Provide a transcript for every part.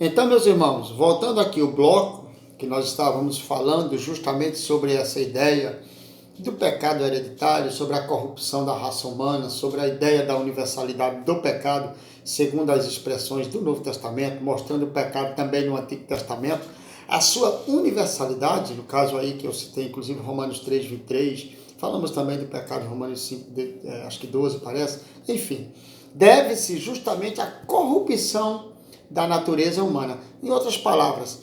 Então, meus irmãos, voltando aqui o bloco, que nós estávamos falando justamente sobre essa ideia do pecado hereditário, sobre a corrupção da raça humana, sobre a ideia da universalidade do pecado, segundo as expressões do Novo Testamento, mostrando o pecado também no Antigo Testamento, a sua universalidade, no caso aí que eu citei, inclusive Romanos 3, 23, falamos também do pecado em Romanos 5, acho que 12 parece, enfim, deve-se justamente à corrupção da natureza humana. Em outras palavras,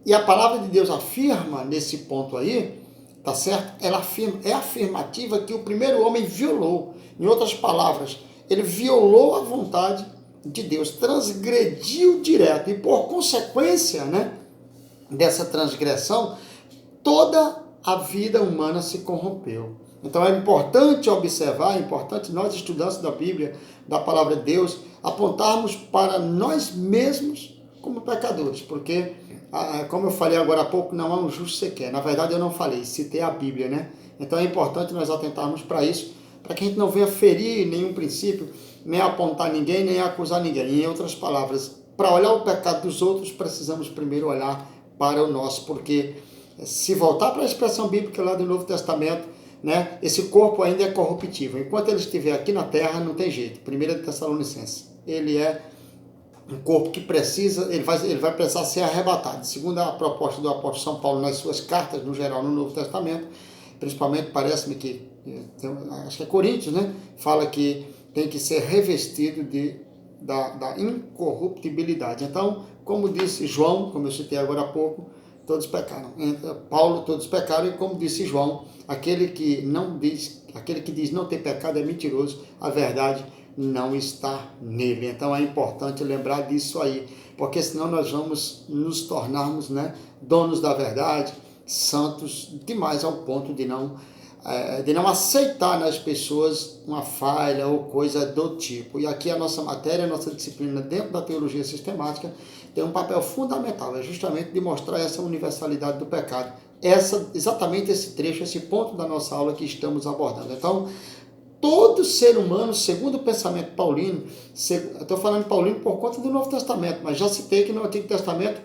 e a palavra de Deus afirma nesse ponto aí, tá certo? Ela afirma, é afirmativa que o primeiro homem violou. Em outras palavras, ele violou a vontade de Deus, transgrediu direto e por consequência, né, dessa transgressão, toda a vida humana se corrompeu. Então é importante observar, é importante nós, estudantes da Bíblia, da Palavra de Deus, apontarmos para nós mesmos como pecadores, porque, como eu falei agora há pouco, não há um justo sequer. Na verdade eu não falei, citei a Bíblia, né? Então é importante nós atentarmos para isso, para que a gente não venha ferir nenhum princípio, nem apontar ninguém, nem acusar ninguém. Em outras palavras, para olhar o pecado dos outros, precisamos primeiro olhar para o nosso, porque se voltar para a expressão bíblica lá do Novo Testamento, né, esse corpo ainda é corruptível. Enquanto ele estiver aqui na terra, não tem jeito. 1 Tessalonicenses, ele é um corpo que precisa, ele vai precisar ser arrebatado. Segundo a proposta do apóstolo São Paulo nas suas cartas, no geral, no Novo Testamento, principalmente, parece-me que, acho que é Coríntios, né, fala que tem que ser revestido da incorruptibilidade. Então, como disse João, como eu citei agora há pouco, todos pecaram. Paulo, todos pecaram, e como disse João, aquele que diz não ter pecado é mentiroso, a verdade não está nele. Então é importante lembrar disso aí, porque senão nós vamos nos tornarmos, né, donos da verdade, santos demais ao ponto de não aceitar nas pessoas uma falha ou coisa do tipo. E aqui a nossa matéria, a nossa disciplina dentro da teologia sistemática tem um papel fundamental, é justamente de mostrar essa universalidade do pecado. Exatamente esse trecho, esse ponto da nossa aula que estamos abordando. Então, todo ser humano, segundo o pensamento paulino, eu estou falando paulino por conta do Novo Testamento, mas já citei que no Antigo Testamento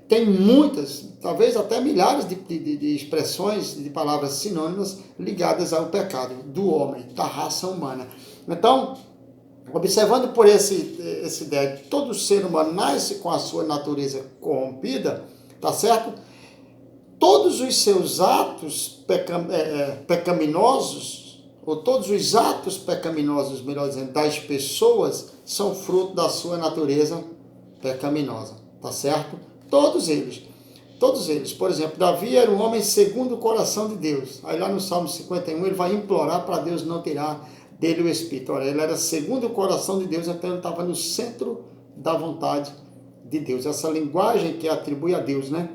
tem muitas, talvez até milhares de expressões, de palavras sinônimas ligadas ao pecado do homem, da raça humana. Então, observando por essa ideia de todo ser humano nasce com a sua natureza corrompida, tá certo? Todos os seus atos pecaminosos, ou todos os atos pecaminosos, melhor dizendo, das pessoas, são fruto da sua natureza pecaminosa, tá certo? Todos eles. Por exemplo, Davi era um homem segundo o coração de Deus. Aí lá no Salmo 51 ele vai implorar para Deus não tirar dele o Espírito. Olha, ele era segundo o coração de Deus, então ele estava no centro da vontade de Deus. Essa linguagem que atribui a Deus, né?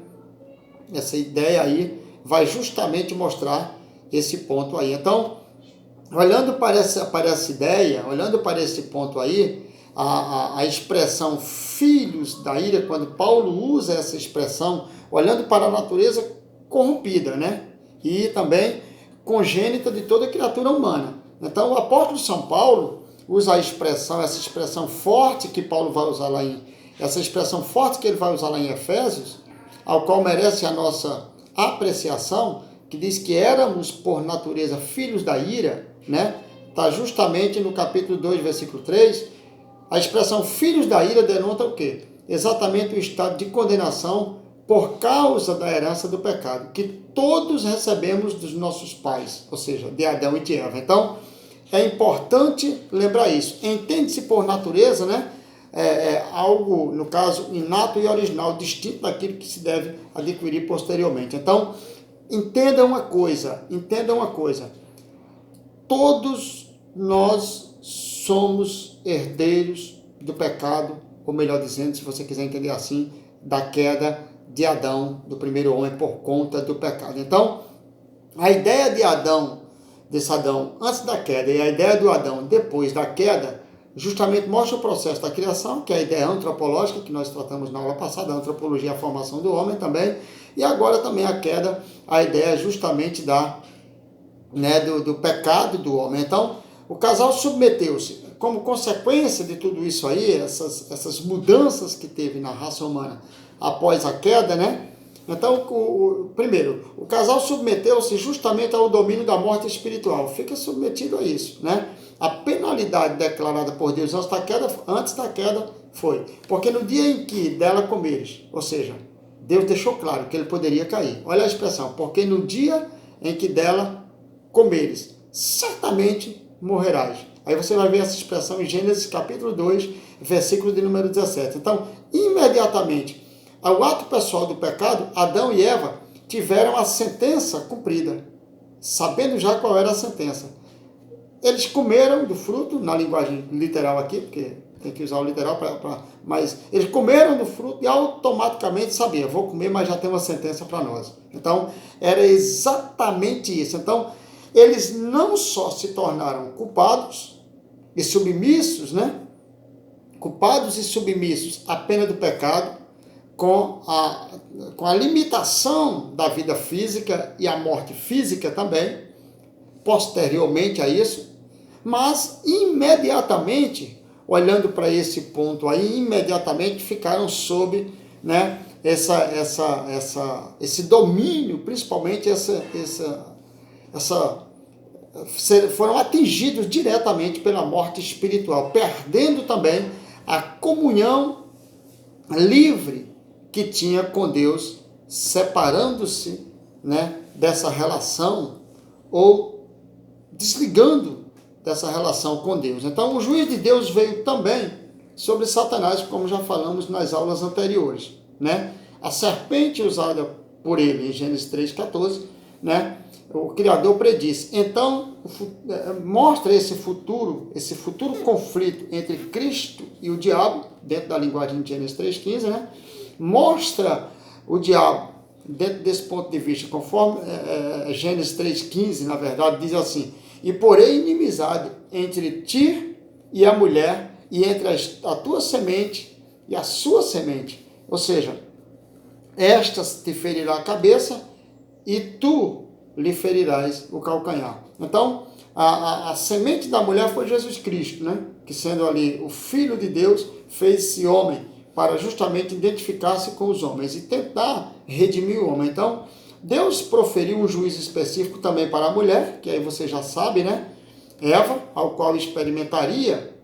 Essa ideia aí vai justamente mostrar esse ponto aí. Então, olhando para essa ideia, olhando para esse ponto aí, a expressão filhos da ira, quando Paulo usa essa expressão, olhando para a natureza corrompida, né? E também congênita de toda criatura humana. Então, o apóstolo São Paulo usa essa expressão forte que Paulo vai usar lá essa expressão forte que ele vai usar lá em Efésios, ao qual merece a nossa apreciação, que diz que éramos por natureza filhos da ira, né? Está justamente no capítulo 2, versículo 3, a expressão filhos da ira denota o quê? Exatamente o estado de condenação por causa da herança do pecado, que todos recebemos dos nossos pais, ou seja, de Adão e de Eva. Então, é importante lembrar isso. Entende-se por natureza, né? Algo, no caso, inato e original, distinto daquilo que se deve adquirir posteriormente. Então, entenda uma coisa. Todos nós somos herdeiros do pecado, ou melhor dizendo, se você quiser entender assim, da queda de Adão, do primeiro homem, por conta do pecado. Então, a ideia desse Adão antes da queda e a ideia do Adão depois da queda, justamente mostra o processo da criação, que é a ideia antropológica, que nós tratamos na aula passada, a antropologia, a formação do homem também, e agora também a queda, a ideia justamente do pecado do homem. Então, o casal submeteu-se. como consequência de tudo isso aí, essas mudanças que teve na raça humana após a queda, né? Então, primeiro, o casal submeteu-se justamente ao domínio da morte espiritual. Fica submetido a isso, né? A penalidade declarada por Deus antes da queda foi, porque no dia em que dela comeres, ou seja, Deus deixou claro que ele poderia cair. Olha a expressão, porque no dia em que dela comeres, certamente morrerás. Aí você vai ver essa expressão em Gênesis capítulo 2, versículo de número 17. Então, imediatamente, ao ato pessoal do pecado, Adão e Eva tiveram a sentença cumprida, sabendo já qual era a sentença. Eles comeram do fruto, na linguagem literal aqui, porque tem que usar o literal, mas eles comeram do fruto e automaticamente sabiam, vou comer, mas já tem uma sentença para nós. Então, era exatamente isso. Então, eles não só se tornaram culpados e submissos, né? Culpados e submissos à pena do pecado, com a limitação da vida física e a morte física também, posteriormente a isso, mas imediatamente, olhando para esse ponto aí, imediatamente ficaram sob, né, esse domínio, principalmente foram atingidos diretamente pela morte espiritual, perdendo também a comunhão livre que tinha com Deus, separando-se, né, dessa relação ou desligando dessa relação com Deus. Então, o juízo de Deus veio também sobre Satanás, como já falamos nas aulas anteriores, né? A serpente usada por ele em Gênesis 3,14, né? O Criador predisse. Então, mostra esse futuro conflito entre Cristo e o diabo, dentro da linguagem de Gênesis 3,15, né? Mostra o diabo, dentro desse ponto de vista, conforme Gênesis 3,15, na verdade, diz assim: e porém inimizade entre ti e a mulher, e entre a tua semente e a sua semente. Ou seja, esta te ferirá a cabeça e tu lhe ferirás o calcanhar. Então, a semente da mulher foi Jesus Cristo, né? Que sendo ali o Filho de Deus, fez-se homem para justamente identificar-se com os homens e tentar redimir o homem. Então, Deus proferiu um juízo específico também para a mulher, que aí você já sabe, né? Eva, ao qual experimentaria,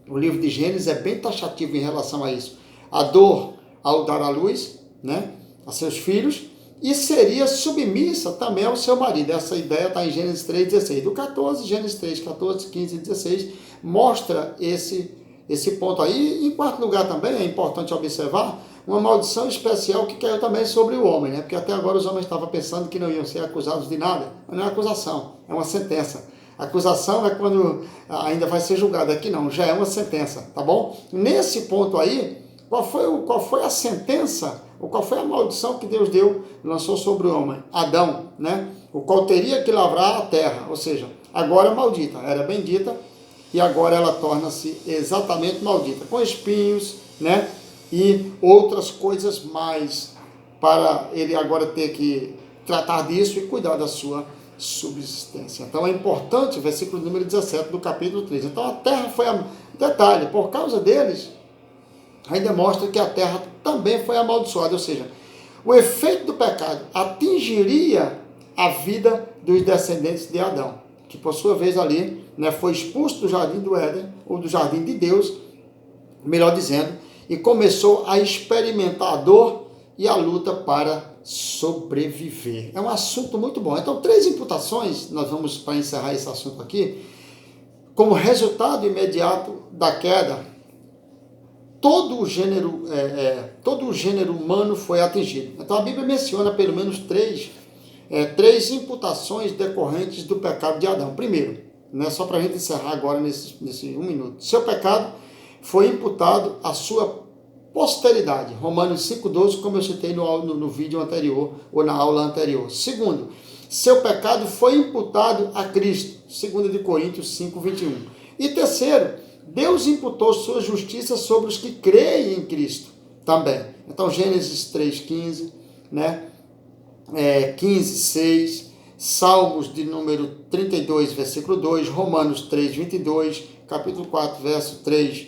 o livro de Gênesis é bem taxativo em relação a isso, a dor ao dar à luz, né, a seus filhos, e seria submissa também ao seu marido. Essa ideia está em Gênesis 3,16. Do 14, Gênesis 3, 14, 15 e 16, mostra esse ponto aí. Em quarto lugar também é importante observar uma maldição especial que caiu também sobre o homem, né? Porque até agora os homens estavam pensando que não iam ser acusados de nada. Mas não é acusação, é uma sentença. Acusação é quando ainda vai ser julgado. Aqui não, já é uma sentença, tá bom? Nesse ponto aí, qual foi a sentença, ou qual foi a maldição que Deus lançou sobre o homem? Adão, né? O qual teria que lavrar a terra, ou seja, agora é maldita, era bendita, e agora ela torna-se exatamente maldita, com espinhos, né? E outras coisas mais, para ele agora ter que tratar disso e cuidar da sua subsistência. Então é importante, versículo número 17 do capítulo 3. Então a terra foi detalhe, por causa deles, ainda mostra que a terra também foi amaldiçoada, ou seja, o efeito do pecado atingiria a vida dos descendentes de Adão, que por sua vez ali, né, foi expulso do jardim do Éden, ou do jardim de Deus, melhor dizendo, e começou a experimentar a dor e a luta para sobreviver. É um assunto muito bom. Então, 3 imputações, nós vamos, para encerrar esse assunto aqui, como resultado imediato da queda, todo o gênero humano foi atingido. Então, a Bíblia menciona pelo menos três imputações decorrentes do pecado de Adão. Primeiro, né, só para a gente encerrar agora nesse 1 minuto, seu pecado foi imputado à sua posteridade. Romanos 5,12, como eu citei no vídeo anterior, ou na aula anterior. Segundo, seu pecado foi imputado a Cristo. 2 Coríntios 5,21. E terceiro, Deus imputou sua justiça sobre os que creem em Cristo também. Então, Gênesis 3,15, né? 15,6, Salmos de número 32, versículo 2, Romanos 3,22, capítulo 4, verso 3,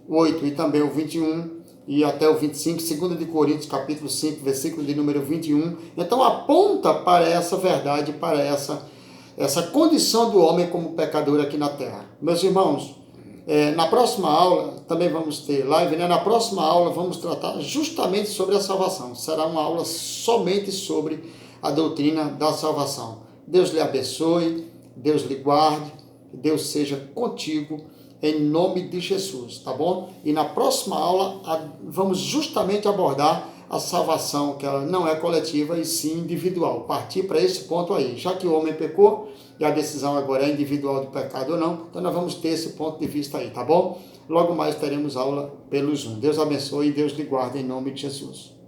8 e também o 21 e até o 25, 2 de Coríntios, capítulo 5, versículo de número 21. Então aponta para essa verdade, para essa condição do homem como pecador aqui na terra. Meus irmãos, na próxima aula, também vamos ter live, né? Na próxima aula vamos tratar justamente sobre a salvação. Será uma aula somente sobre a doutrina da salvação. Deus lhe abençoe, Deus lhe guarde, Deus seja contigo, em nome de Jesus, tá bom? E na próxima aula vamos justamente abordar a salvação, que ela não é coletiva e sim individual. Partir para esse ponto aí. Já que o homem pecou e a decisão agora é individual do pecado ou não, então nós vamos ter esse ponto de vista aí, tá bom? Logo mais teremos aula pelo Zoom. Deus abençoe e Deus lhe guarde em nome de Jesus.